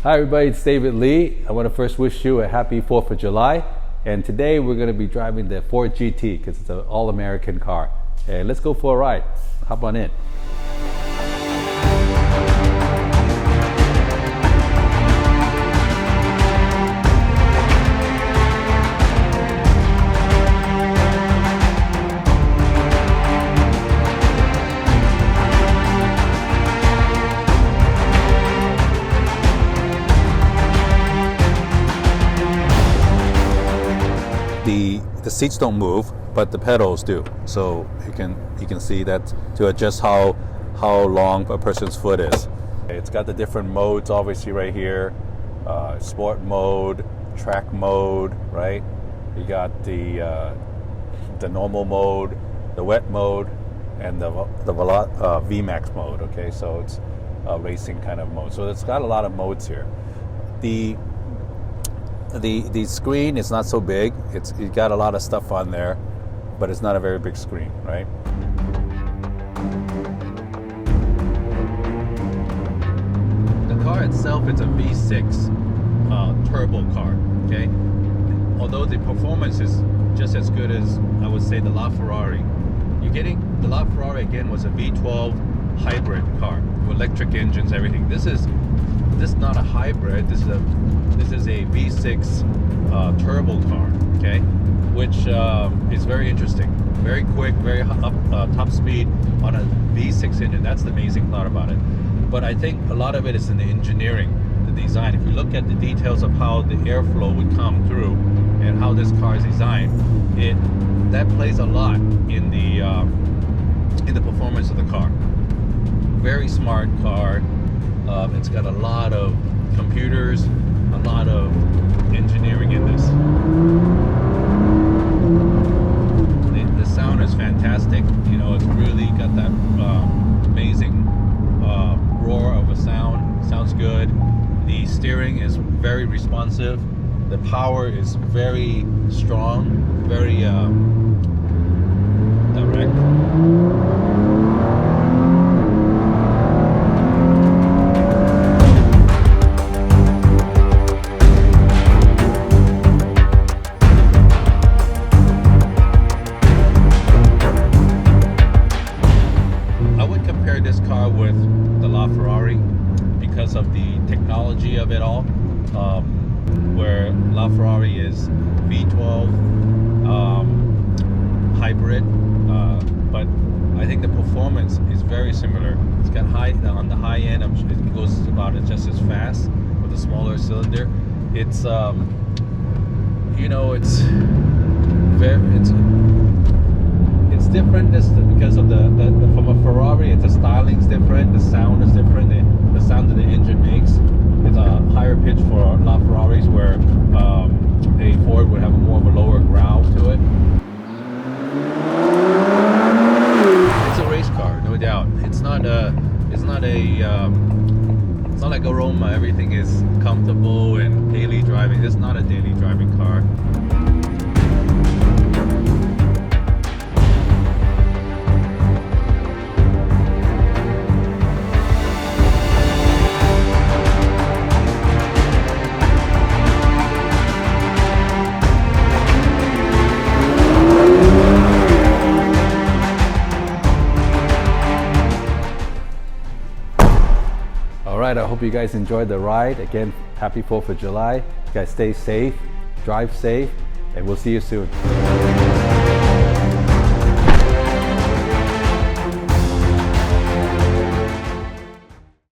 Hi everybody, it's David Lee. I want to first wish you a happy 4th of July. And today we're going to be driving the Ford GT because it's an all-American car. And let's go for a ride. Hop on in. The seats don't move, but the pedals do. So you can see that to adjust how long a person's foot is. It's got the different modes obviously right here. Sport mode, track mode, right? You got the normal mode, the wet mode, and the VMAX mode. Okay, so it's a racing kind of mode. So it's got a lot of modes here. The screen is not so big. It's got a lot of stuff on there, but it's not a very big screen, right? The car itself is a V6 turbo car, okay? Although the performance is just as good as, I would say, the LaFerrari. The LaFerrari again was a V12 hybrid car with electric engines, everything. This is not a hybrid. This is a V6 turbo car, okay, which is very interesting, very quick, very top speed on a V6 engine. That's the amazing part about it. But I think a lot of it is in the engineering, the design. If you look at the details of how the airflow would come through and how this car is designed, that plays a lot in the performance of the car. Very smart car. It's got a lot of computers, a lot of engineering in this. The sound is fantastic. You know, it's really got that amazing roar of a sound. Sounds good. The steering is very responsive. The power is very strong, very direct. This car with the LaFerrari because of the technology of it all, where LaFerrari is V12 hybrid, but I think the performance is very similar. It's got on the high end, it goes about just as fast with a smaller cylinder. It's it's different because of from a Ferrari. The styling's different, the sound is different, the sound that the engine makes is a higher pitch for LaFerraris, where a Ford would have more of a lower growl to it. It's a race car, no doubt. It's not like a Roma. Everything is comfortable and daily driving. It's not a daily driving car. Alright, I hope you guys enjoyed the ride. Again, happy 4th of July. You guys stay safe, drive safe, and we'll see you soon.